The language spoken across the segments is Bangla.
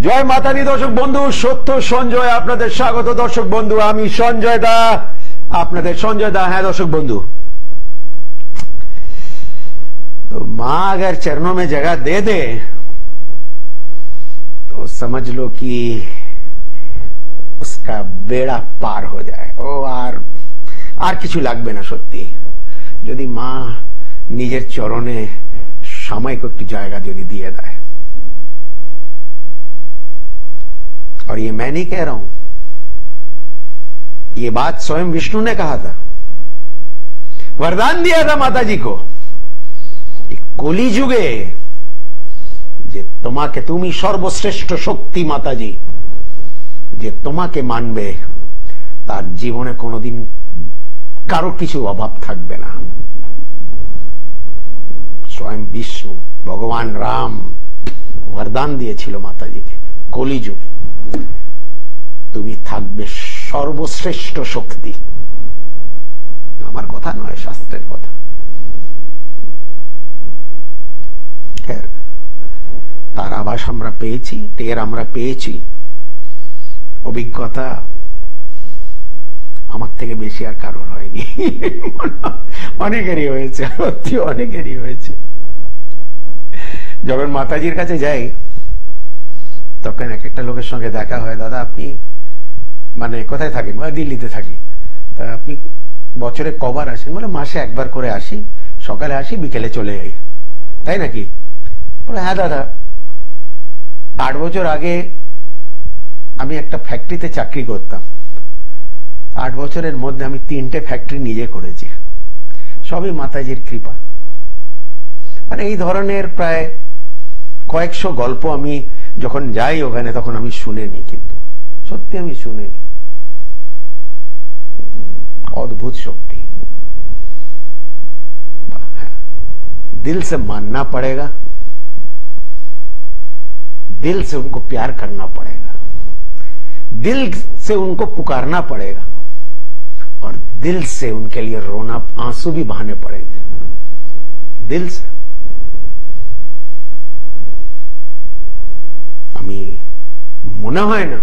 জয় মাতাদি দর্শক বন্ধু, সত্য সঞ্জয় আপনাদের স্বাগত। দর্শক বন্ধু, আমি সঞ্জয় দা, আপনাদের সঞ্জয় দা। হ্যাঁ দর্শक बंधु, तो मां अगर चरणों में जगह दे दे तो समझ लो कि उसका बेड़ा पार हो जाए। ও আর কিছু লাগবে না। সত্যি যদি মা নিজের চরণে সাময়িক একটু জায়গা যদি দিয়ে দেয়। और ये मैं नहीं कह रहा हूं, ये बात स्वयं विष्णु ने कहा था, वरदान दिया था माता जी को। कली जुगे जे तुम्हें तुमी सर्वश्रेष्ठ शक्ति माताजी, जे तुम्हें मानबे तार जीवने कोनोदिन कारो किछु अभाव थाकबे ना। स्वयं विष्णु भगवान राम वरदान दिएछिलो माताजी के, कली जुगे তুমি থাকবে সর্বশ্রেষ্ঠ শক্তি। আমার কথা নয়, শাস্ত্রের কথা। তার আভাস আমরা পেয়েছি, টের আমরা পেয়েছি। অভিজ্ঞতা আমার থেকে বেশি আর কারোর হয়নি। অনেকেরই হয়েছে, সত্যি অনেকেরই হয়েছে। যখন মাতাজির কাছে যাই তখন এক একটা লোকের সঙ্গে দেখা হয়, দাদা আপনি মানে কোথায় থাকেন? দিল্লিতে থাকি। তা আপনি বছরে কবার আসেন? বলে মাসে একবার করে আসি, সকালে আসি বিকেলে চলে যাই। তাই নাকি? বলে হ্যাঁ দাদা, 8 বছর আগে আমি একটা ফ্যাক্টরিতে চাকরি করতাম। 8 বছরের মধ্যে আমি 3টে ফ্যাক্টরি নিজে করেছি, সবই মাতাজির কৃপা। মানে এই ধরনের প্রায় কয়েকশো গল্প আমি যখন যাই ওখানে তখন আমি শুনিনি, কিন্তু সত্যি আমি শুনিনি। अद्भुत शक्ति। दिल से मानना पड़ेगा, दिल से उनको प्यार करना पड़ेगा, दिल से उनको पुकारना पड़ेगा और दिल से उनके लिए रोना, आंसू भी बहाने पड़ेंगे। दिल से। আমি মনে হয় না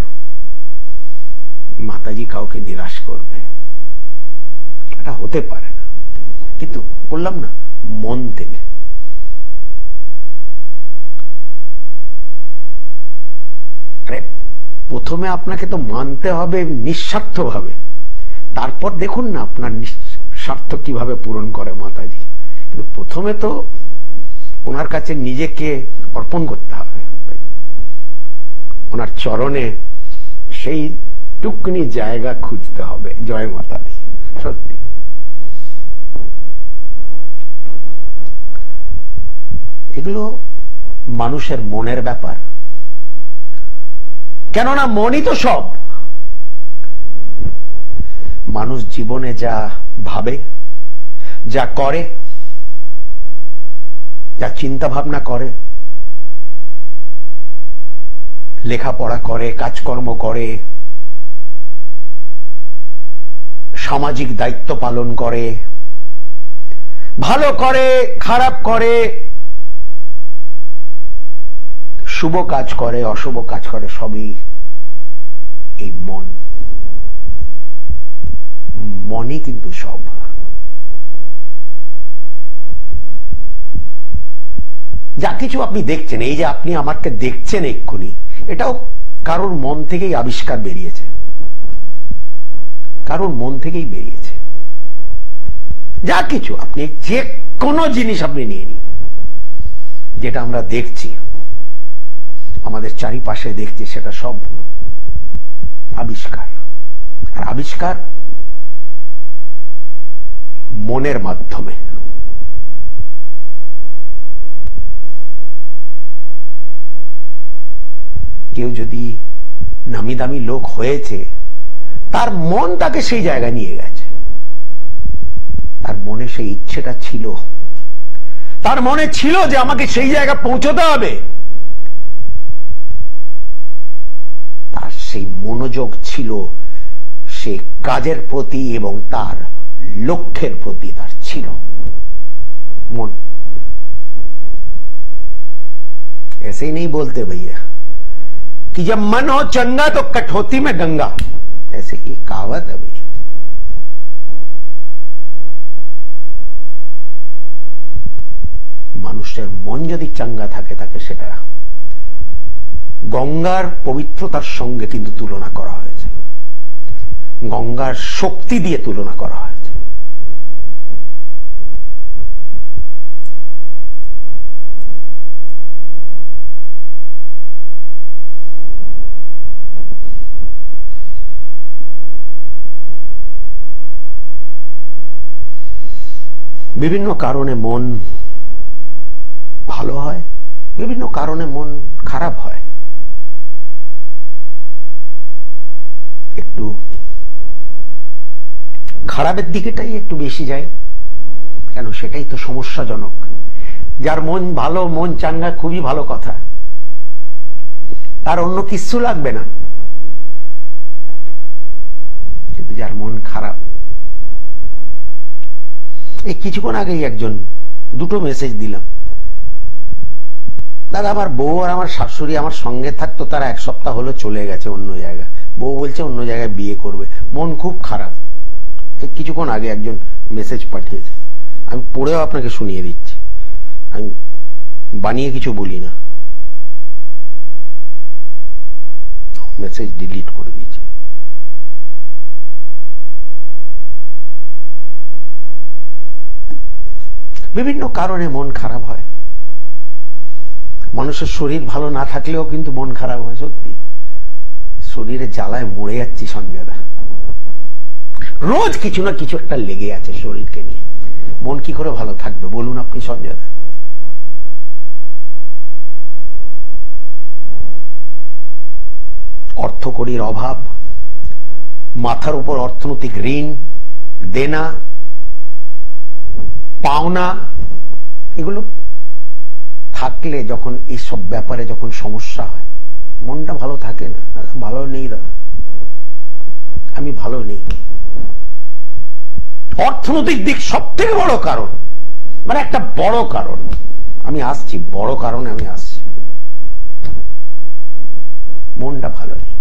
মাতাজি কাউকে নিরাশ করবে, এটা হতে পারে না। কিন্তু বললাম না, মন থেকে। আরে প্রথমে আপনাকে তো মানতে হবে নিঃস্বার্থভাবে, তারপর দেখুন না আপনার স্বার্থ কিভাবে পূরণ করে মাতাজি। কিন্তু প্রথমে তো ওনার কাছে নিজেকে অর্পণ করতে হবে, ওনার চরণে সেই টুকনি জায়গা খুঁজতে হবে। জয় মাতা দি। সত্যি এগুলো মানুষের মনের ব্যাপার, কেননা মনই তো সব। মানুষ জীবনে যা ভাবে, যা করে, যা চিন্তা ভাবনা করে, লেখাপড়া করে, কাজকর্ম করে, সামাজিক দায়িত্ব পালন করে, ভালো করে, খারাপ করে, শুভ কাজ করে, অশুভ কাজ করে, সবই এই মন। মনই কিন্তু সব। যা কিছু আপনি দেখছেন, এই যে আপনি আমাকে দেখছেন এক্ষুনি, এটাও কারোর মন থেকেই আবিষ্কার বেরিয়েছে, কারোর মন থেকেই বেরিয়েছে। যা কিছু আপনি, যে কোনো জিনিস আপনি নিয়ে নিন, যেটা আমরা দেখছি, আমাদের চারিপাশে দেখছি, সেটা সব আবিষ্কার। আর আবিষ্কার মনের মাধ্যমে। কেউ যদি নামি দামি লোক হয়েছে, তার মন তাকে সেই জায়গায় নিয়ে গেছে। তার মনে সেই ইচ্ছেটা ছিল, তার মনে ছিল যে আমাকে সেই জায়গা পৌঁছতে হবে। তার সেই মনোযোগ ছিল সে কাজের প্রতি এবং তার লক্ষ্যের প্রতি তার ছিল মন। ऐसे ही नहीं बोलते भैया कि जब मन हो चंगा तो कठौती में गंगा, ऐसे ये कहावत है भाई। মানুষের মন যদি চাঙ্গা থাকে তাকে সেটা গঙ্গার পবিত্রতার সঙ্গে কিন্তু তুলনা করা হয়েছে, গঙ্গার শক্তি দিয়ে তুলনা করা হয়েছে। বিভিন্ন কারণে মন ভালো হয়, বিভিন্ন কারণে মন খারাপ হয়। একটু খারাপের দিকেটাই একটু বেশি যায়, কেন সেটাই তো সমস্যাজনক। যার মন ভালো, মন চাঙ্গা, খুবই ভালো কথা, তার অন্য কিছু লাগবে না। কিন্তু যার মন খারাপ, এই কিছুক্ষণ আগেই দুটো মেসেজ দিলাম, দাদা আমার বউ আর আমার শাশুড়ি আমার সঙ্গে থাকতো, তারা 1 সপ্তাহ হলো চলে গেছে অন্য জায়গায়, বউ বলছে অন্য জায়গায় বিয়ে করবে, মন খুব খারাপ। কিছুক্ষণ আগে একজন মেসেজ পাঠিয়েছে, আমি পড়েও আপনাকে শুনিয়ে দিচ্ছি, আমি বানিয়ে কিছু বলি না, মেসেজ ডিলিট করে দিয়েছে। বিভিন্ন কারণে মন খারাপ হয়, মানুষের শরীর ভালো না থাকলেও কিন্তু মন খারাপ হয়। সত্যি শরীরে জ্বালায় মরে যাচ্ছি সঞ্জয় দা, রোজ কিছু না কিছু একটা লেগে আছে শরীরকে নিয়ে, মন কি করে ভালো থাকবে বলুন আপনি সঞ্জয় দা? অর্থকড়ির অভাব, মাথার উপর অর্থনৈতিক ঋণ, দেনা পাওনা, এগুলো থাকলে যখন এইসব ব্যাপারে যখন সমস্যা হয় মনটা ভালো থাকে না। ভালো নেই দাদা, আমি ভালো নেই। অর্থনৈতিক দিক সব থেকে বড় কারণ, মানে একটা বড় কারণ। আমি আসছি, বড় কারণে আমি আসছি। মনটা ভালো নেই,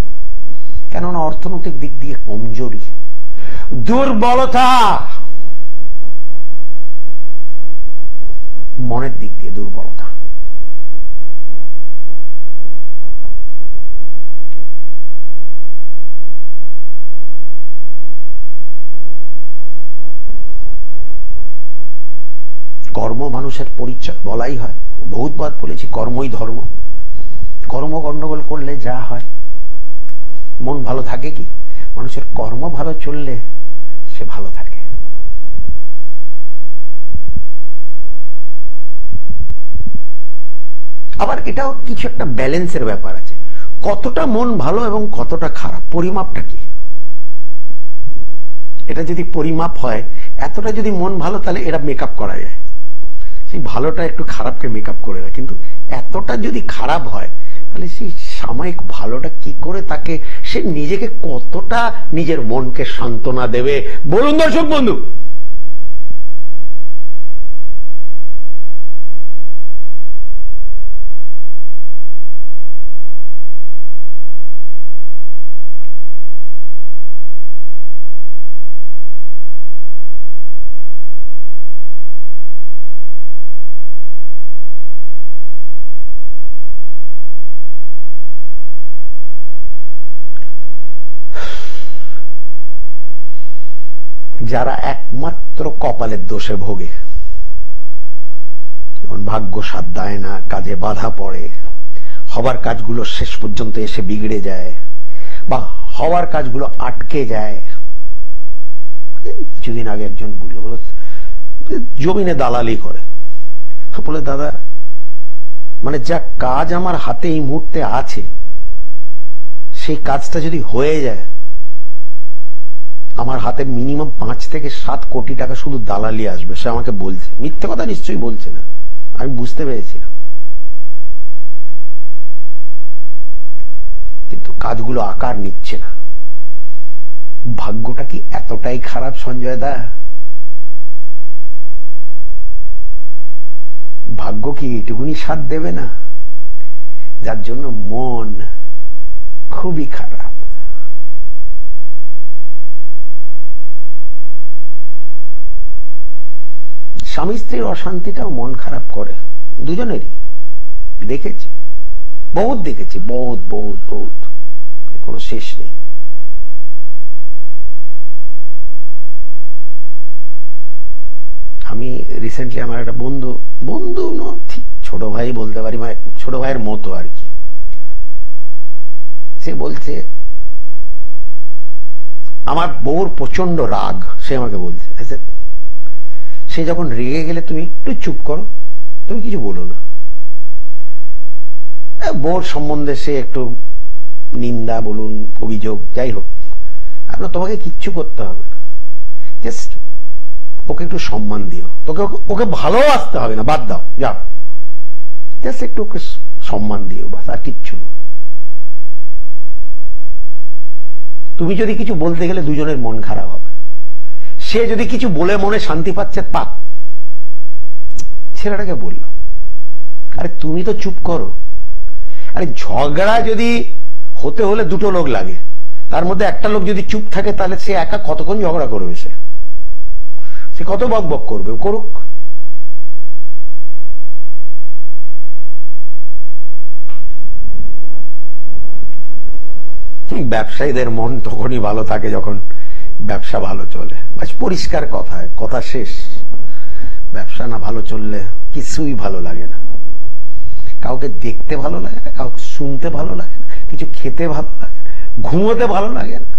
কেননা অর্থনৈতিক দিক দিয়ে কমজোরি, দুর্বলতা, মনের দিক দিয়ে দুর্বলতা। কর্ম মানুষের পরিচয় বলাই হয়, বহুতবার বলেছি, কর্মই ধর্ম। কর্ম গন্ডগোল করলে যা হয়, মন ভালো থাকে কি? মানুষের কর্ম ভালো চললে সে ভালো থাকে। আবার এটাও কিছু একটা ব্যালেন্সের ব্যাপার আছে, কতটা মন ভালো এবং কতটা খারাপ, পরিমাপটা কি? এটা যদি পরিমাপ হয়, এতটা যদি মন ভালো তাহলে এটা মেকআপ করা যায়, সেই ভালোটা একটু খারাপকে মেকআপ করে দেয়। কিন্তু এতটা যদি খারাপ হয় তাহলে সেই সাময়িক ভালোটা কি করে তাকে, সে নিজেকে কতটা নিজের মনকে সান্ত্বনা দেবে বলুন দর্শক বন্ধু? যারা একমাত্র কপালের দোষে ভোগে, যখন ভাগ্য সাথ দেয় না, কাজে বাধা পড়ে, হবার কাজগুলো শেষ পর্যন্ত এসে বিগড়ে যায়, বা হওয়ার কাজগুলো আটকে যায়। কিছুদিন আগে একজন বলল, জমিনে দালালি করে, বলে দাদা মানে যা কাজ আমার হাতে এই মুহূর্তে আছে, সেই কাজটা যদি হয়ে যায়, আমার হাতে মিনিমাম 5 থেকে 7 কোটি টাকা শুধু দালালি আসবে। সে আমাকে বলছে, মিথ্যে কথা নিশ্চয়ই বলছে না, আমি বুঝতে পেরেছিলাম। কিন্তু কাজগুলো আকার নিচ্ছে না। ভাগ্যটা কি এতটাই খারাপ সঞ্জয় দা? ভাগ্য কি এটুকুনি সাথ দেবে না? যার জন্য মন খুবই খারাপ। স্বামী স্ত্রীর অশান্তিটাও মন খারাপ করে দুজনেরই, দেখেছি, বহুত দেখেছি, বহুত বহুত বহুত, কোনো শেষ নেই। আমি রিসেন্টলি আমার একটা বন্ধু, বন্ধু ঠিক ছোট ভাই বলতে পারি, মানে ছোট ভাইয়ের মতো আর কি, সে বলছে আমার বউর প্রচন্ড রাগ, সে আমাকে বলছে সে যখন রেগে গেলে তুমি একটু চুপ করো, তুমি কিছু বলো না। বউর সম্বন্ধে সে একটু নিন্দা বলুন, অভিযোগ, যাই হোক, আপনার তোমাকে কিচ্ছু করতে হবে না, জাস্ট ওকে একটু সম্মান দিও, তোকে ওকে ভালোবাসতে হবে না, বাদ দাও, যাও, জাস্ট একটু ওকে সম্মান দিও, বাস, আর কিচ্ছু না। তুমি যদি কিছু বলতে গেলে দুজনের মন খারাপ হবে, সে যদি কিছু বলে মনে শান্তি পাচ্ছে পাক, ছেলেটাকে বললো আরে তুমি তো চুপ করো। আরে ঝগড়া যদি হতে হলে দুটো লোক লাগে, তার মধ্যে একটা লোক যদি চুপ থাকে তাহলে সে একা কতক্ষণ ঝগড়া করবে, সে কত বক বক করবে, করুক। ব্যবসায়ীদের মন তখনই ভালো থাকে যখন ব্যবসা ভালো চলে, বাস পরিষ্কার কথা, কথা শেষ। ব্যবসা না ভালো চললে কিছুই ভালো লাগে না, কাউকে দেখতে ভালো লাগে না, কাউকে শুনতে ভালো লাগে না, কিছু খেতে ভালো লাগে না, ঘুমোতে ভালো লাগে না।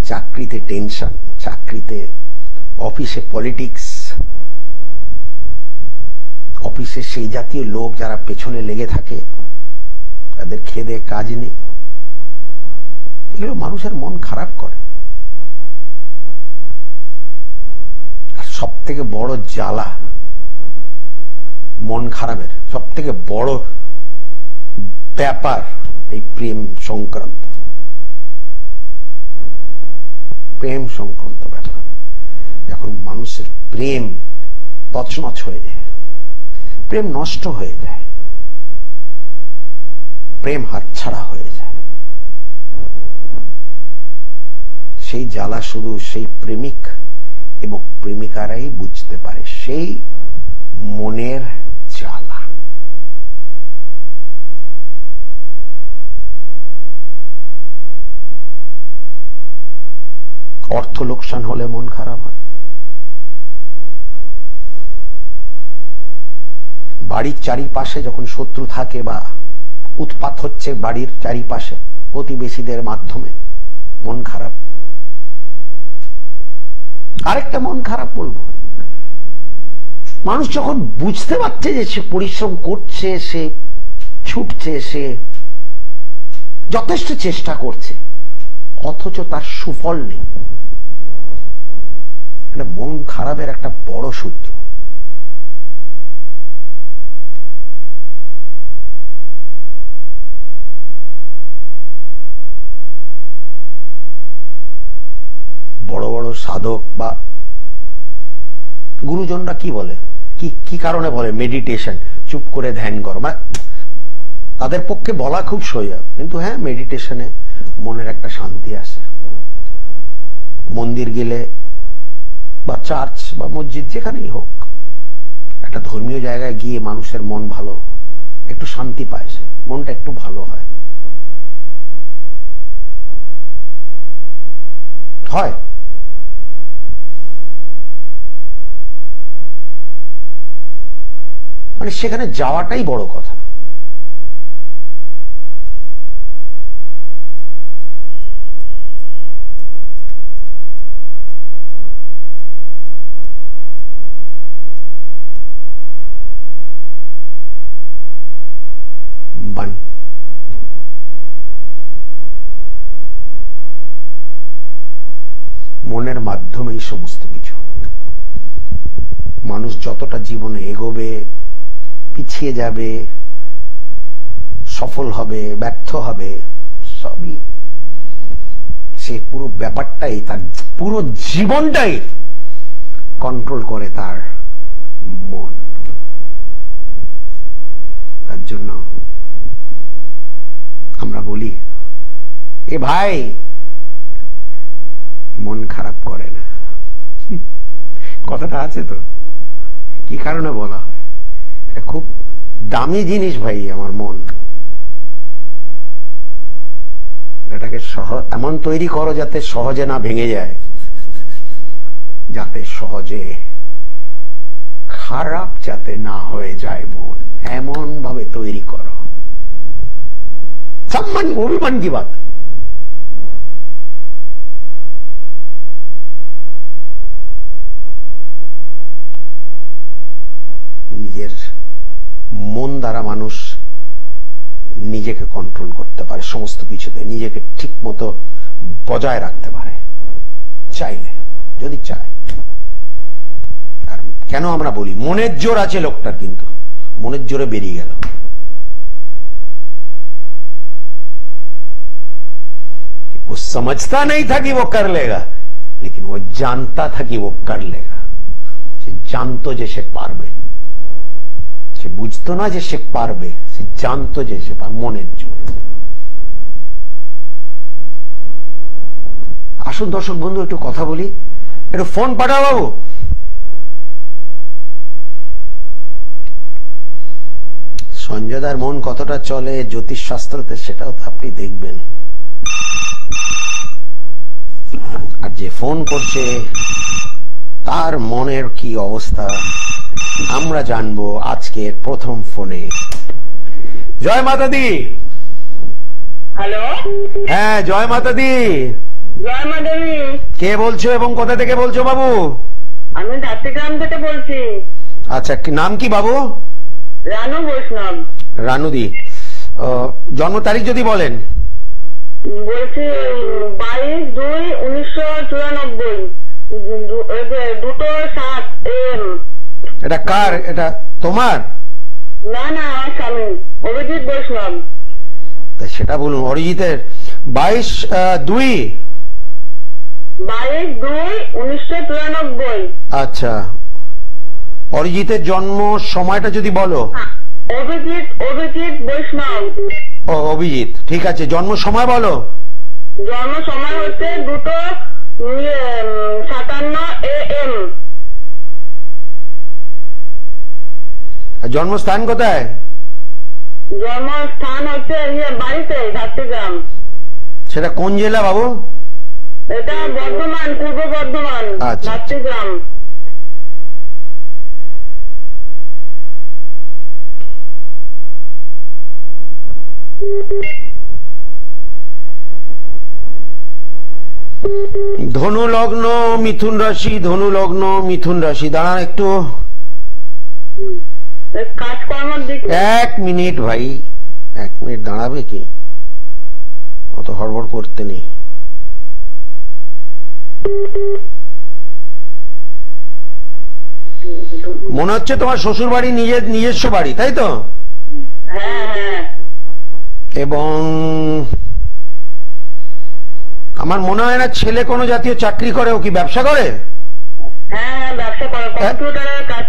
চাকরিতে টেনশন, চাকরিতে, অফিসে পলিটিক্স, অফিসে সেই জাতীয় লোক যারা পেছনে লেগে থাকে, তাদের খেদে কাজ নেই, এগুলো মানুষের মন খারাপ করে। আর সব থেকে বড় জ্বালা মন খারাপের, সব থেকে বড় ব্যাপার এই প্রেম সংক্রান্ত, প্রেম সংক্রান্ত ব্যাপার। যখন মানুষের প্রেম তছনছ হয়ে যায়, প্রেম নষ্ট হয়ে যায়, প্রেম হাতছাড়া হয়ে যায়, সেই জ্বালা শুধু সেই প্রেমিক এবং প্রেমিকারাই বুঝতে পারে, সেই মনের জ্বালা। অর্থ লোকসান হলে মন খারাপ হয়, বাড়ির চারিপাশে যখন শত্রু থাকে বা উৎপাত হচ্ছে বাড়ির চারিপাশে প্রতিবেশীদের মাধ্যমে, মন খারাপ। আরেকটা মন খারাপ বলবো, মানুষ যখন বুঝতে পারছে যে সে পরিশ্রম করছে, সে ছুটছে, সে যথেষ্ট চেষ্টা করছে, অথচ তার সুফল নেই, এটা মন খারাপের একটা বড় সূত্র। বড় বড় সাধক বা গুরুজনরা কি বলে, কি কারণে বলে মেডিটেশন, চুপ করে ধ্যান করো, মানে তাদের পক্ষে বলা খুব সোজা, কিন্তু হ্যাঁ, মেডিটেশনে মনের একটা শান্তি আসে। মন্দির গেলে বা চার্চ বা মসজিদ যেখানেই হোক, একটা ধর্মীয় জায়গায় গিয়ে মানুষের মন ভালো, একটু শান্তি পায়, সে মনটা একটু ভালো হয়। হয় মানে সেখানে যাওয়াটাই বড় কথা। মনের মাধ্যমেই সমস্ত কিছু। মানুষ যতটা জীবনে এগোবে, পিছিয়ে যাবে, সফল হবে, ব্যর্থ হবে, সবই সে পুরো ব্যাপারটাই, তার পুরো জীবনটাই কন্ট্রোল করে তার মন। তার জন্য আমরা বলি, এ ভাই মন খারাপ করে না। কথাটা আছে তো, কি কারণে বলা হয়? এটা খুব দামি জিনিস ভাই, আমার মন। এটাকে এমন তৈরি করো যাতে সহজে না ভেঙে যায়, যাতে সহজে খারাপ যাতে না হয়ে যায় মন, এমন ভাবে তৈরি করো। সম্মান অভিমান কি বাত। নিজের মন দ্বারা মানুষ নিজেকে কন্ট্রোল করতে পারে, সমস্ত কিছুতে নিজেকে ঠিক মতো বজায় রাখতে পারে, চাইলে, যদি চায়। আর কেন আমরা বলি মনের জোর আছে লোকটার, কিন্তু মনের জোরে বেরিয়ে গেল। वो समझता नहीं था कि वो कर लेगा, लेकिन वो जानता था कि वो कर लेगा। সে জানতো যে সে পারবে, সে বুঝতো না যে সে পারবে, সে জানতো যে সে পারবে। মনের জোর। আসুন দর্শক বন্ধু একটু কথা বলি, একটু ফোন পাঠাও বাবু। সঞ্জয়দার মন কতটা চলে জ্যোতিষ শাস্ত্রতে, সেটাও তো আপনি দেখবেন। আর যে ফোন করছে তার মনের কি অবস্থা আমরা জানবো আজকের প্রথম ফোনে। জয় মাতা দি। হ্যালো, হ্যাঁ জয় মাতা দি। জয় মা দেবী। কে বলছো এবং কোথা থেকে বলছো বাবু? আমি ধাত্রীগ্রাম থেকে বলছি। আচ্ছা, নাম কি বাবু? রানু বৈষ্ণব। রানুদি, জন্ম তারিখ যদি বলেন। বলছি 22/2/1994, 2:07 AM। এটা কার? এটা তোমার? না না, আমার স্বামী অভিজিৎ বৈষ্ণব। সেটা বলুন। অরিজিতের 22/2। 22/2/1994। আচ্ছা, অরিজিতের জন্ম সময়টা যদি বলো। অভিজিৎ বৈষ্ণব। ও অভিজিৎ, ঠিক আছে। জন্ম সময় বলো। জন্ম সময় হচ্ছে 2:57 AM। জন্মস্থান কোথায়? জন্মস্থান হচ্ছে বাড়িতে, ধাত্রীগ্রাম। সেটা কোন জেলা বাবু? এটা বর্ধমান, পূর্ব বর্ধমান, ধাত্রীগ্রাম। ধনু লগ্ন মিথুন রাশি, ধনু লগ্ন মিথুন রাশি। দাঁড়ান একটু, কাজকর্মের দিকে 1 মিনিট ভাই, 1 মিনিট দাঁড়াবে কি? অত হড়বড় করতে নেই। মনে হচ্ছে তোমার শ্বশুর বাড়ি নিজস্ব বাড়ি, তাই তো? হ্যাঁ হ্যাঁ। এবং আমার মনে হয় না ছেলে কোনো জাতীয় চাকরি করে। ও কি ব্যবসা করে? হ্যাঁ, ব্যবসা করে, কম্পিউটারের কাজ।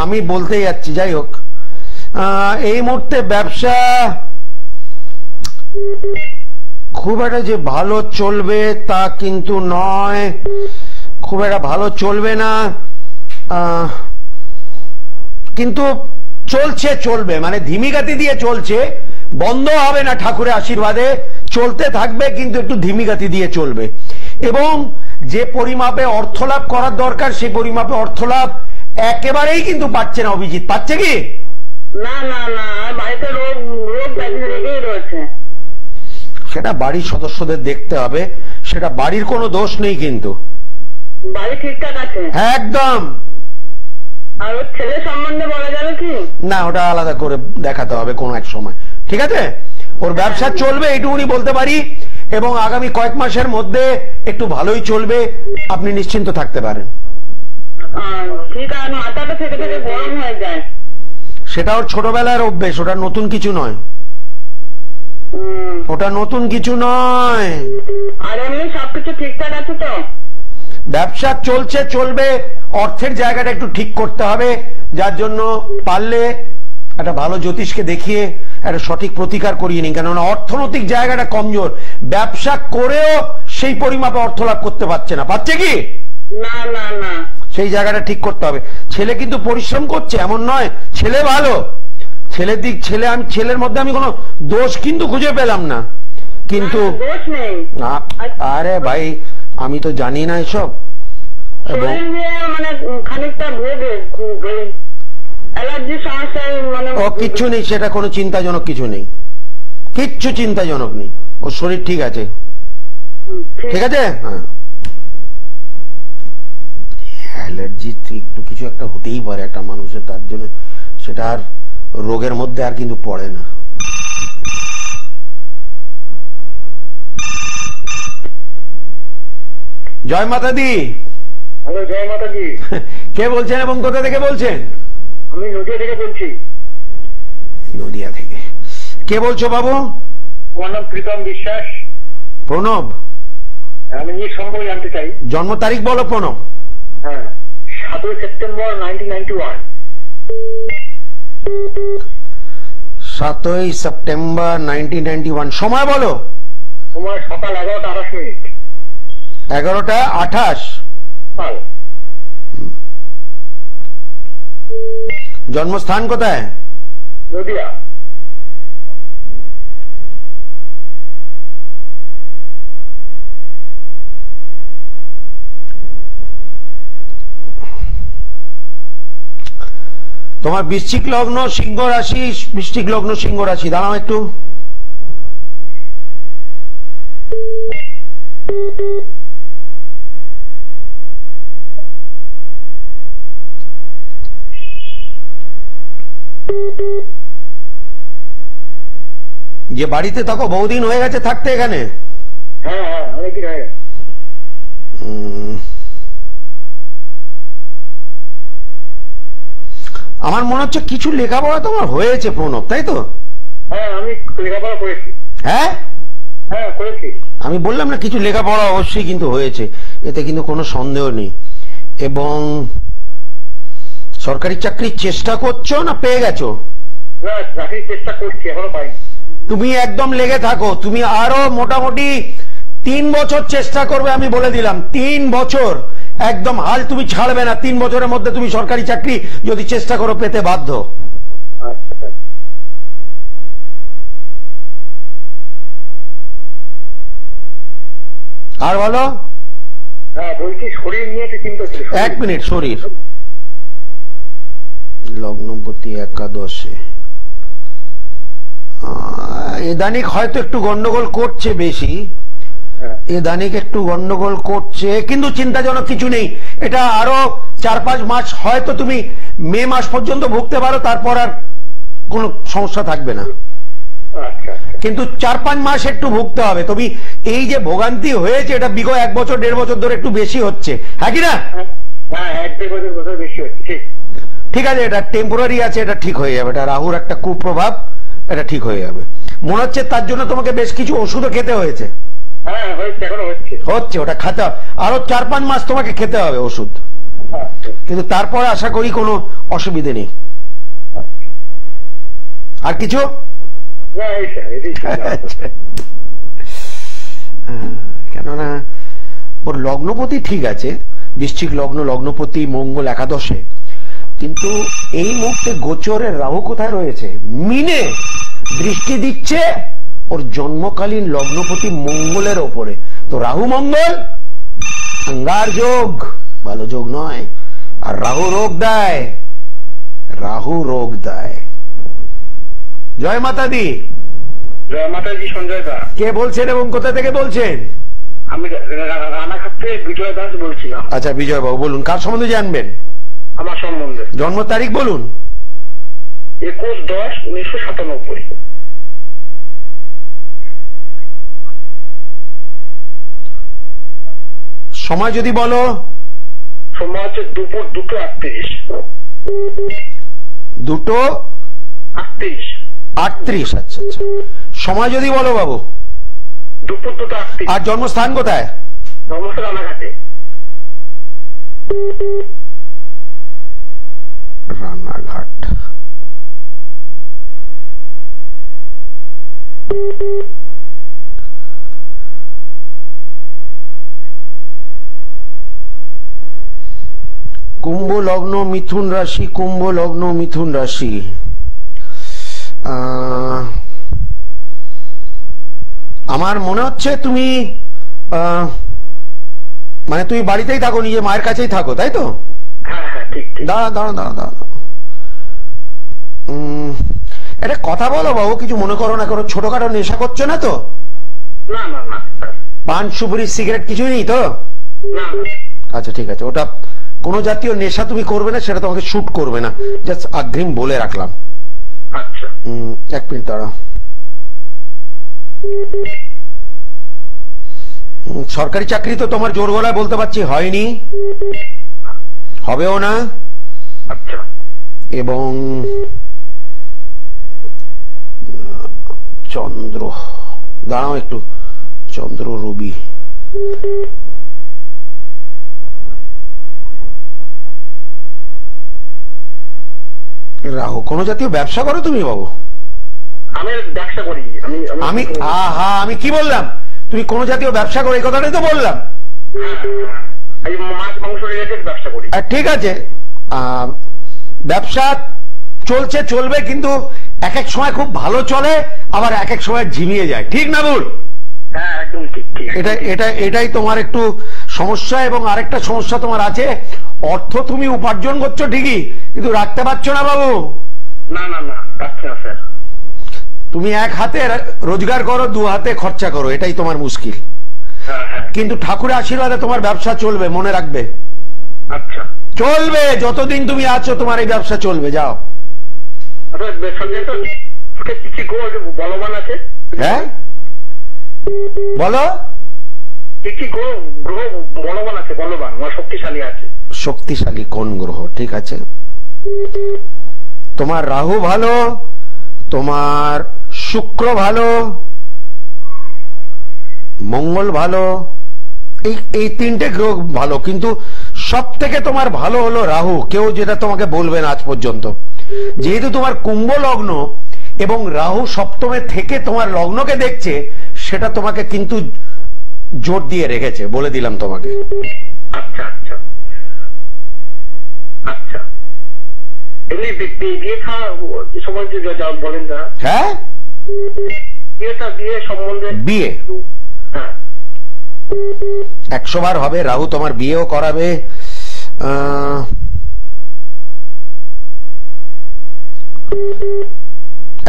আমি বলতে যাচ্ছি, যাই হোক, এই মুহূর্তে ব্যবসা খুব একটা যে ভালো চলবে তা কিন্তু নয়, খুব একটা ভালো চলবে না, কিন্তু চলছে, চলবে, মানে ধিমি গতি দিয়ে চলছে, বন্ধ হবে না ঠাকুরের আশীর্বাদে, চলতে থাকবে, কিন্তু একটু ধিমি গতি দিয়ে চলবে। এবং যে পরিমাপে অর্থ লাভ করার দরকার সেই পরিমাপে অর্থ লাভ একেবারেই কিন্তু পাচ্ছে না। অভিজিৎ পাচ্ছে কি? না না না, বাড়িতে রোগ ব্যাধি লেগেই রয়েছে। সেটা বাড়ির সদস্যদের দেখতে হবে, সেটা বাড়ির কোনো দোষ নেই, কিন্তু বাড়ি ঠিকঠাক আছে একদম। আর ওর ছেলে সম্বন্ধে বলা যাবে কি? না, ওটা আলাদা করে দেখাতে হবে কোনো এক সময়, ঠিক আছে? ওর ব্যবসা চলবে এইটুকুনি বলতে পারি, এবং আগামী কয়েক মাসের মধ্যে একটু ভালোই চলবে, আপনি নিশ্চিন্ত থাকতে পারেন। ঠিক আছে, মাথাটা থেকে থেকে গরম হয়ে যায়। সেটা ওর ছোটবেলার অভ্যেস, ওটা নতুন কিছু নয়, ওটা নতুন কিছু নয়। আর এমনি সবকিছু ঠিকঠাক আছে তো? ব্যবসা চলছে, চলবে, অর্থের জায়গাটা একটু ঠিক করতে হবে, যার জন্য পারলে একটা ভালো জ্যোতিষকে দেখিয়ে একটা সঠিক প্রতিকার করিয়ে নিন, কেননা অর্থনৈতিক জায়গাটা কমজোর। ব্যবসা করেও সেই পরিমাপে অর্থ লাভ করতে পারছে না, পাচ্ছে কি না না না, সেই জায়গাটা ঠিক করতে হবে। ছেলে কিন্তু পরিশ্রম করছে, এমন নয়, ছেলে ভালো, ছেলের মধ্যে আমি কোনো দোষ কিন্তু খুঁজে পেলাম না, কিন্তু দোষ নেই। আরে ভাই আমি তো জানি না এসব, এবং শরীর নিয়ে মানে খানিকটা ভেবে অ্যালার্জি সমস্যায় মানে ও কিচ্ছু নেই, সেটা কোনো চিন্তাজনক কিছু নেই, কিচ্ছু চিন্তাজনক নেই, ওর শরীর ঠিক আছে, ঠিক আছে। হ্যাঁ, অ্যালার্জি একটু কিছু একটা হতেই পারে একটা মানুষের, তার জন্য সেটা আর রোগের মধ্যে আর কিন্তু পড়ে না। জয় মাতা দি। হ্যালো, জয় মাতা দি। কে বলছেন এবং কোথা থেকে বলছেন? আমি নদিয়া থেকে বলছি। নদিয়া থেকে কে বলছো বাবু? আমার নাম প্রীতম বিশ্বাস। প্রণব, আমি নিজের সম্পর্কে জানতে চাই। জন্ম তারিখ বলো প্রণব। হ্যাঁ, 7 সেপ্টেম্বর 1991। 7 সেপ্টেম্বর 1991। সময় বলো। সময় সকাল 11:28। 11:28। জন্মস্থান কোথায়? নদিয়া। তোমার বৃশ্চিক লগ্ন সিংহ রাশি, বৃশ্চিক লগ্ন সিংহ রাশি। দাঁড়াও একটু, যে বাড়িতে থাকো বহুদিন হয়ে গেছে থাকতে এখানে? হ্যাঁ হ্যাঁ, অনেকদিন হয়ে গেছে। আমার মনে হচ্ছে কিছু লেখাপড়া তোমার হয়েছে প্রণব, তাই তো? হ্যাঁ, আমি লেখাপড়া করেছি। হ্যাঁ হ্যাঁ, করেছি। আমি বললাম না কিছু লেখাপড়া অবশ্যই কিন্তু হয়েছে, এতে কিন্তু কোনো সন্দেহ নেই। এবং সরকারি চাকরির চেষ্টা করছো না পেয়ে গেছো? না, চাকরির চেষ্টা করছি, এখনো পাইনি। তুমি একদম লেগে থাকো, তুমি আরো মোটামুটি 3 বছর চেষ্টা করবে, আমি বলে দিলাম 3 বছর একদম হাল তুমি ছাড়বে না। 3 বছরের মধ্যে তুমি সরকারি চাকরি যদি চেষ্টা করো পেতে বাধ্য। আচ্ছা, আর বলো। হ্যাঁ বলছি, শরীর নিয়ে একটু চিন্তা ছিল। 1 মিনিট। শরীর লগ্নপতি একাদশে, ইদানিক হয়তো একটু গন্ডগোল করছে বেশি, ইদানিক একটু গন্ডগোল করছে, কিন্তু চিন্তাজনক কিছু নেই। এটা আরো 4-5 মাস হয়তো তুমি মে মাস পর্যন্ত ভুগতে পারো, তারপর আর কোনো সমস্যা থাকবে না। কিন্তু 4-5 মাস একটু ভুগতে হবে। তুমি এই যে ভোগান্তি হয়েছে এটা বিগত 1 বছর 1.5 বছর ধরে একটু বেশি হচ্ছে, হ্যাঁ কি না? হ্যাঁ, 1-1.5 বছর বেশি হচ্ছে। ঠিক আছে, এটা টেম্পোরারি আছে, এটা ঠিক হয়ে যাবে। এটা রাহুর একটা কুপ্রভাব, এটা ঠিক হয়ে যাবে। মনে হচ্ছে তার জন্য তোমাকে বেশ কিছু ওষুধও খেতে হয়েছে। হ্যাঁ, হচ্ছে, এখনো হচ্ছে, ওটা খেতে আরো 4-5 মাস তোমাকে খেতে হবে ওষুধ, কিন্তু তারপরে আশা করি কোনো অসুবিধে নেই। আর কিছু? কেননা ওর লগ্নপতি ঠিক আছে, বৃশ্চিক লগ্ন, লগ্নপতি মঙ্গল একাদশে, কিন্তু এই মুহূর্তে গোচরের রাহু কোথায় রয়েছে? মিনে দৃষ্টি দিচ্ছে ওর জন্মকালীন লগ্নপতি মঙ্গলের ওপরে। তো রাহু মঙ্গল অঙ্গার যোগ, ভালো যোগ নয়। আর রাহু রোগ দেয়, রাহু রোগ দেয়। জয় মাতা দি। জয় মাতাজি। সঞ্জয় দা। কে বলছেন এবং কোথা থেকে বলছেন? আমি রানাঘাট থেকে বিজয় দাস বলছিলাম। আচ্ছা বিজয় বাবু বলুন, কার সম্বন্ধে জানবেন? আমার সম্বন্ধে। জন্ম তারিখ বলুন। 21-10-1997। সময় যদি বলো। সময় হচ্ছে দুপুর 2:38। 2:38। আচ্ছা আচ্ছা, সময় যদি বলো বাবু। দুপুর 2:38। আর জন্মস্থান কোথায়? জন্মস্থান রানাঘাটে। রানাঘাট। কুম্ভ লগ্ন মিথুন রাশি, কুম্ভ লগ্ন মিথুন রাশি। আমার মনে হচ্ছে তুমি মানে তুমি বাড়িতেই থাকো, নিজে মায়ের কাছেই থাকো, তাই তো? হ্যাঁ হ্যাঁ ঠিক ঠিক। দাঁড়া দাঁড়া দাঁড়া দাঁড়া, একটা কথা বলো বাবু, কিছু মনে করো না, কোনো ছোটখাটো নেশা করছো না তো? না না না স্যার। পান সুপুরি সিগারেট কিছুই নেই তো? না না। আচ্ছা ঠিক আছে, ওটা কোন জাতীয় নেশা তুমি করবে না, সেটা তোমাকে শুট করবে না, জাস্ট অগ্রিম বলে রাখলাম। আচ্ছা। এক মিনিট দাঁড়া। সরকারি চাকরি তো তোমার জোর গলায় বলতে পারছি হয়নি, হবেও না। আচ্ছা। এবং চন্দ্র, দাঁড়াও একটু, চন্দ্র রবি, রাহু। কোন জাতীয় ব্যবসা করো তুমি বাবু? আমি ব্যবসা করি। আমি আমি কি বললাম? তুমি কোন জাতীয় ব্যবসা করো, এই কথাটাই তো বললাম। মাছ মাংস রিলেটেড ব্যবসা করি। ঠিক আছে, ব্যবসা চলছে, চলবে, কিন্তু এক এক সময় খুব ভালো চলে, আবার এক এক সময় ঝিমিয়ে যায়, ঠিক না ভুল? হ্যাঁ একদম ঠিক ঠিক। এটাই তোমার একটু সমস্যা। এবং আরেকটা সমস্যা তোমার আছে, অর্থ তুমি উপার্জন করছো ঠিকই, কিন্তু রাখতে পারছো না বাবু। না না না, পাচ্ছি না স্যার। তুমি এক হাতে রোজগার করো, দু হাতে খরচা করো, এটাই তোমার মুশকিল। কিন্তু ঠাকুরের আশীর্বাদে তোমার ব্যবসা চলবে, মনে রাখবে। আচ্ছা। চলবে, যতদিন তুমি আছো তোমার এই ব্যবসা চলবে। যাও। বলবান আছে? হ্যাঁ বলো। কি গ্রহ বলবান আছে? বলবান শক্তিশালী আছে। শক্তিশালী কোন গ্রহ? ঠিক আছে, তোমার রাহু ভালো, তোমার শুক্র ভালো, মঙ্গল ভালো, এই তিনটে গ্রহ ভালো, কিন্তু সব থেকে তোমার ভালো হলো রাহু। কেউ যেটা তোমাকে বলবে না আজ পর্যন্ত। যেহেতু তোমার কুম্ভ লগ্ন এবং রাহু সপ্তমে থেকে তোমার লগ্নকে দেখছে, সেটা তোমাকে কিন্তু জোর দিয়ে রেখেছে, বলে দিলাম তোমাকে। আচ্ছা আচ্ছা আচ্ছা। এমনি বিয়ে সময় বলেন না? হ্যাঁ, বিয়ে সম্বন্ধে। বিয়ে 100 বার হবে। রাহু তোমার বিয়েও করাবে।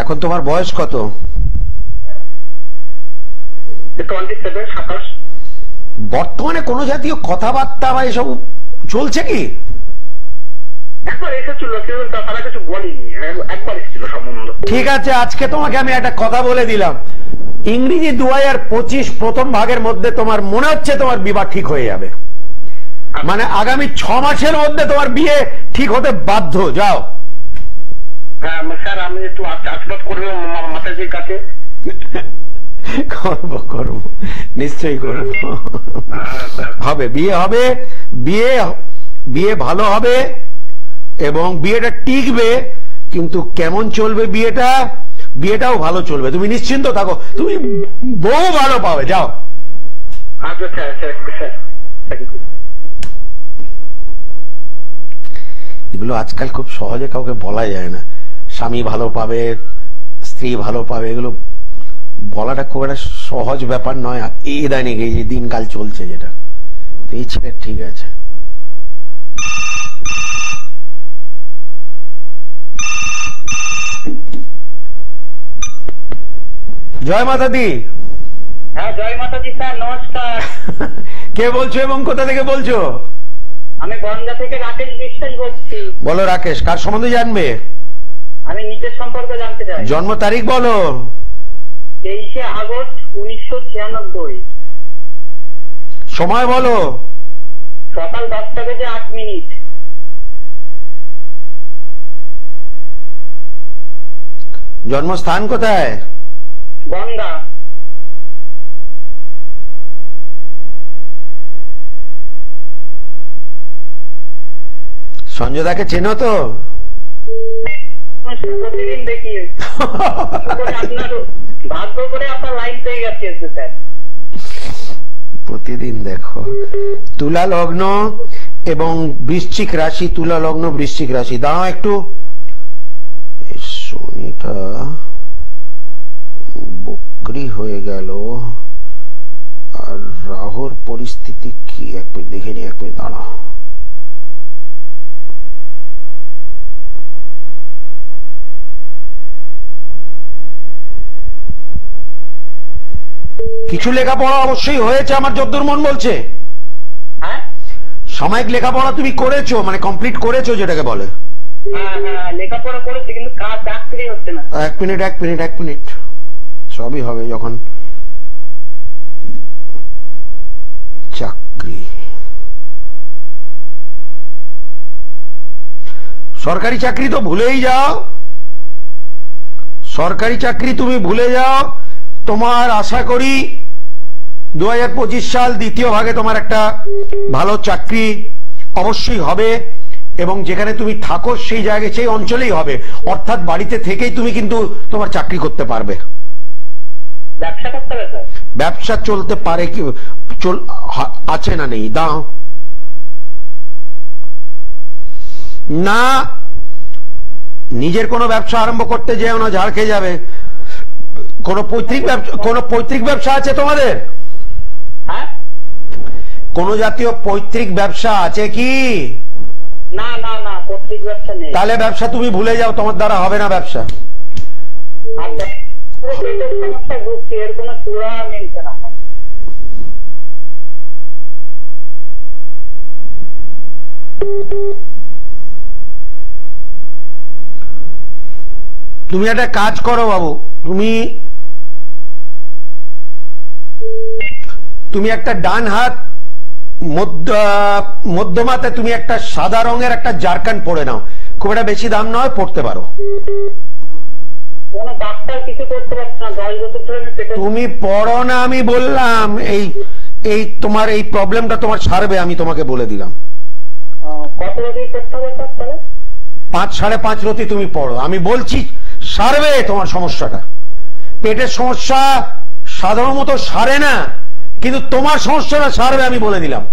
এখন তোমার বয়স কত? 27। বর্তমানে কোন জাতীয় কথাবার্তা বা এসব চলছে কি? একবার এসেছিল, তারা কিছু বলেনি, একবার এসেছিল সম্বন্ধ। ঠিক আছে, আজকে তোমাকে আমি একটা কথা বলে দিলাম, ইংরেজি 2025 প্রথম ভাগের মধ্যে তোমার মনে হচ্ছে তোমার বিবাহ ঠিক হয়ে যাবে। মানে আগামী 6 মাসের মধ্যে তোমার বিয়ে ঠিক হতে বাধ্য। যাও। হ্যাঁ স্যার, আমি একটু আশীর্বাদ করবো মাতাজির কাছে। করবো করবো, নিশ্চয়ই করবো। হবে, বিয়ে হবে, বিয়ে ভালো হবে এবং বিয়েটা টিকবে। কিন্তু কেমন চলবে বিয়েটাও ভালো চলবে, তুমি নিশ্চিন্ত থাকো, তুমি বউ ভালো পাবে। যাও। আচ্ছা স্যার। এগুলো আজকাল খুব সহজে কাউকে বলা যায় না। স্বামী ভালো পাবে, স্ত্রী ভালো পাবে, এগুলো বলাটা খুব একটা সহজ ব্যাপার নয়। ইদানিং এই যে দিনকাল চলছে যেটা, এই ছেলে ঠিক আছে। জয় মাতা দি। হ্যাঁ জয় মাতাজি স্যার, নমস্কার। কে বলছো এবং কোথা থেকে বলছো? আমি বনগা থেকে রাকেশ বিশ্বাস বলছি। বলো রাকেশ, কার সম্বন্ধে জানবে? আমি নিজের সম্পর্কে জানতে চাই। জন্ম তারিখ বলো। 23শে আগস্ট 1996। সময় বলো। সকাল 10টা বেজে 8 মিনিট। জন্মস্থান কোথায়? বনগা। সঞ্জয়দাকে চেনো তো? প্রতিদিন দেখি। আপনার ভাগ্য করে আপনার লাইন পেয়ে গেছে স্যার। প্রতিদিন দেখো। তুলা লগ্ন এবং বৃশ্চিক রাশি, তুলা লগ্ন বৃশ্চিক রাশি। দাঁড়াও একটু, শনিটা বক্রি হয়ে গেল, আর রাহুর পরিস্থিতি কি এক মিনিট দেখে নি, এক মিনিট দাঁড়াও। কিছু লেখাপড়া অবশ্যই হয়েছে আমার যদ্দূর মন বলছে। হ্যাঁ সাময়িক লেখাপড়া তুমি করেছো, মানে কমপ্লিট করেছো যেটাকে বলে। হ্যাঁ হ্যাঁ লেখাপড়া করেছি, কিন্তু কাজ চাকরি হচ্ছে না। এক মিনিট এক মিনিট এক মিনিট, সবই হবে যখন। চাকরি, সরকারি চাকরি তো ভুলেই যাও, সরকারি চাকরি তুমি ভুলে যাও। তোমার আশা করি 2025 সাল দ্বিতীয় ভাগে তোমার একটা ভালো চাকরি অবশ্যই হবে, এবং যেখানে তুমি থাকো সেই জায়গায় সেই অঞ্চলেই হবে, অর্থাৎ বাড়িতে থেকেই তুমি কিন্তু তোমার চাকরি করতে পারবে। ব্যবসা করতে হবে স্যার? ব্যবসা চলতে পারে কি, আছে না নেই? দাও না, নিজের কোনো ব্যবসা আরম্ভ করতে যেও না, ঝাড় খেয়ে যাবে। কোন পৈতৃক ব্যবসা আছে তোমাদের? হ্যাঁ কোন জাতীয় পৈতৃক ব্যবসা আছে কি? না না না, পৈতৃক ব্যবসা নেই। তাহলে ব্যবসা তুমি ভুলে যাও, তোমার দ্বারা হবে না ব্যবসা। সমস্যা ভুগছি, এর কোনো চূড়া মিলছে না। তুমি একটা কাজ করো বাবু, তুমি একটা ডান হাত মধ্যমাতে তুমি একটা সাদা রঙের একটা জারকান পরে নাও, খুব একটা বেশি দাম নয়, পড়তে পারো। ডাক্তার কিছু করতে পারছে না, 10 বছর ধরে আমি পেটে। তুমি পড়ো না, আমি বললাম এই তোমার এই প্রবলেমটা তোমার সারবে, আমি তোমাকে বলে দিলাম। কত রতি করতে হবে স্যার তাহলে? 5-5.5 রতি তুমি পড়ো, আমি বলছি সারবে তোমার সমস্যাটা। পেটের সমস্যা সাধারণত সারে না, কিন্তু তোমার সমস্যাটা সারবে, আমি বলে দিলাম।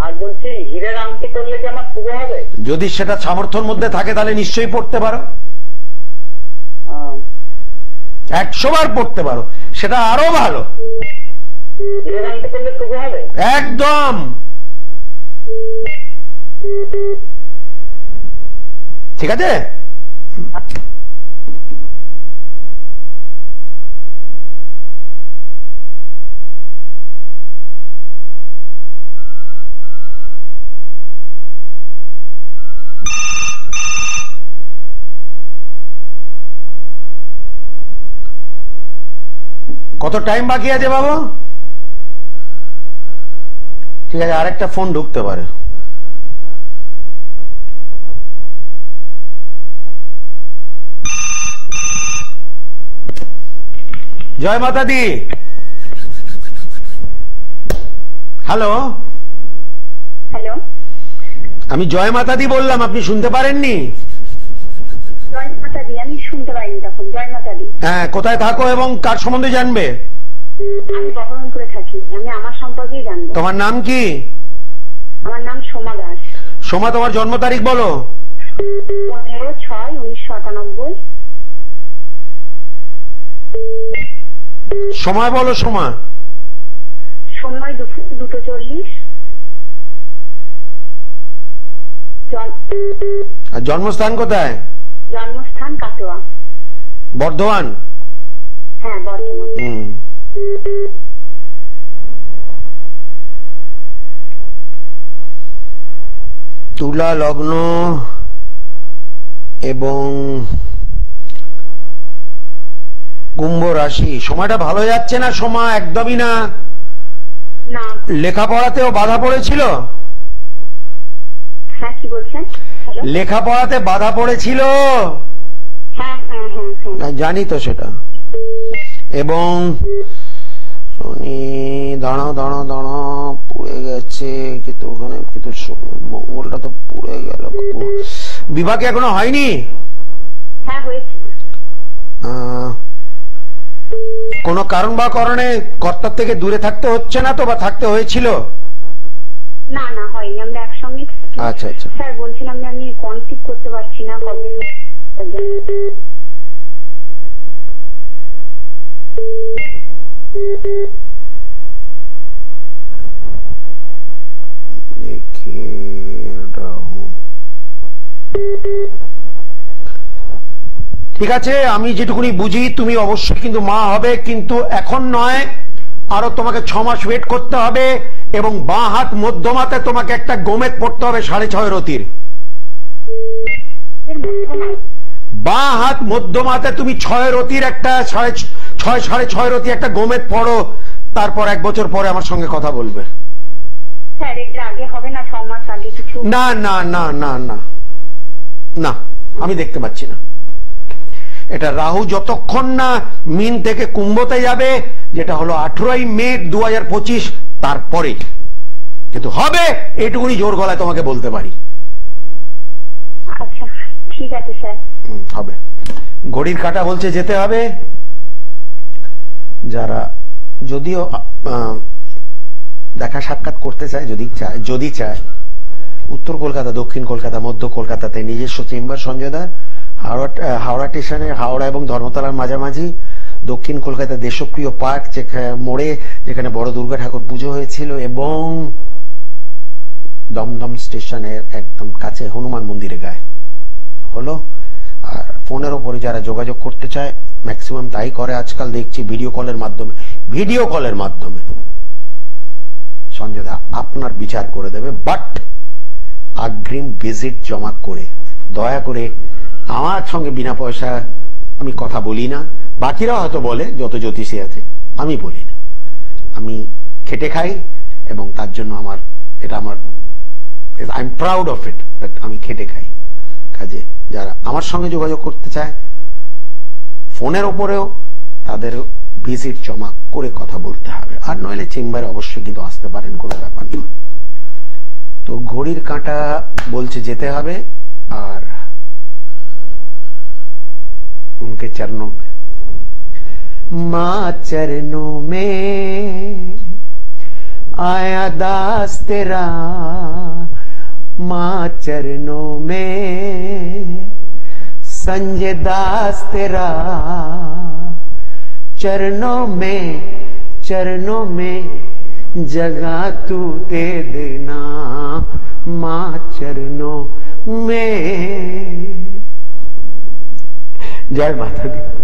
আর বলছি হীরের আংটি করলে কি আমার শুভ হবে? যদি সেটা সামর্থ্যের মধ্যে থাকে তাহলে নিশ্চয়ই পড়তে পারো, 100 বার পড়তে পারো, সেটা আরো ভালো। হীরের আংটি করলে শুভ হবে? একদম। ঠিক আছে, কত টাইম বাকি আছে বাবু? ঠিক আছে, আরেকটা ফোন ঢুকতে পারে। জয় মাতা দি। হ্যালো হ্যালো, আমি জয় মাতা দি বললাম, আপনি শুনতে পারেননি? জয় মাতা দি, আমি শুনতে পাইনি তখন। জয় মাতা দি। হ্যাঁ, কোথায় থাকো এবং কার সম্বন্ধে জানবে? আমি বহরমপুরে থাকি, আমি আমার সম্পর্কেই জানবো। তোমার নাম কি? আমার নাম সোমা দাস। সোমা, তোমার জন্ম তারিখ বলো। 15/6/1998। সময় বলো সোমা। সময় দুপুর 2:40। আর জন্মস্থান কোথায়? জন্মস্থান কাটোয়া। বর্ধমান? হ্যাঁ, বর্ধমান। তুলা লগ্ন এবং কুম্ভ রাশি। সময়টা ভালো যাচ্ছে না সোমা, একদমই না। লেখাপড়াতেও বাধা পড়েছিল? হ্যাঁ, কি বলছেন? লেখাপড়াতে বাধা পড়েছিল? হ্যাঁ হ্যাঁ হ্যাঁ, জানি তো সেটা। এবং শনি, দাঁড়াও দাঁড়াও দাঁড়াও, পড়ে গেছে কিন্তু ওখানে, কিন্তু মঙ্গলটা তো পুড়ে গেল। বিবাহ কি এখনো হয়নি? হ্যাঁ হয়েছে। কোনো কারণ বা কারণে কর্তার থেকে দূরে থাকতে হচ্ছে না তো, বা থাকতে হয়েছিল? না না হয়নি, আমরা একসঙ্গে থাকি। আচ্ছা আচ্ছা। স্যার বলছিলাম যে আমি কনসিভ করতে পারছি না, কবে? ঠিক আছে, আমি যেটুকুনি বুঝি তুমি অবশ্যই কিন্তু মা হবে, কিন্তু এখন নয়, আরো তোমাকে 6 মাস ওয়েট করতে হবে, এবং বাঁ হাত মধ্যমাতে তোমাকে একটা গোমেদ পড়তে হবে 6.5 রতির। বাঁ হাত মধ্যমাতে তুমি 6 রতির একটা 6.5 রতি একটা গোমেদ পড়ো, তারপর 1 বছর পরে আমার সঙ্গে কথা বলবে। স্যার এর আগে হবে না? 6 মাস আগে কিছু? না না না না না না, আমি দেখতে পাচ্ছি না। এটা রাহু যতক্ষণ না মিন থেকে কুম্ভতে যাবে, যেটা হলো 18ই মে 2025, তারপরে কিন্তু হবে, এইটুকুনি জোর গলায় তোমাকে বলতে পারি। আচ্ছা ঠিক আছে স্যার। হবে। ঘড়ির কাঁটা বলছে যেতে হবে। যারা যদিও দেখা সাক্ষাৎ করতে চায়, যদি চায়, উত্তর কলকাতা, দক্ষিণ কলকাতা, মধ্য কলকাতাতে নিজস্ব চেম্বার সঞ্জয় দার, হাওড়া স্টেশনের হাওড়া এবং ধর্মতলার মাঝামাঝি, দক্ষিণ কলকাতা দেশপ্রিয় পার্ক মোড়ে, যেখানে বড় দুর্গা ঠাকুর পুজো হয়েছিল, এবং দমদম স্টেশনের একদম কাছে হনুমান মন্দিরে গায়ে হলো। আর ফোনের ওপরে যারা যোগাযোগ করতে চায়, ম্যাক্সিমাম তাই করে আজকাল দেখছি, ভিডিও কলের মাধ্যমে সঞ্জয় দা আপনার বিচার করে দেবে, বাট অগ্রিম ভিজিট জমা করে। দয়া করে আমার সঙ্গে বিনা পয়সা আমি কথা বলি না, বাকিরা হয়তো বলে, যত জ্যোতিষী আছে, আমি বলি না। আমি খেটে খাই, এবং তার জন্য I am proud of it, আমি খেটে খাই। কাজে যারা আমার সঙ্গে যোগাযোগ করতে চায় ফোনের ওপরেও, তাদের ভিজিট জমা করে কথা বলতে হবে, আর নইলে চেম্বারে অবশ্যই কিন্তু আসতে পারেন, কোনো ব্যাপার নয়। তো ঘড়ির কাঁটা বলছে যেতে হবে, আর उनके चरणों में, मां चरणों में आया दास तेरा, मां चरणों में संजय दास तेरा, चरणों में जगह तू दे देना, मां चरणों में। जय माता दी।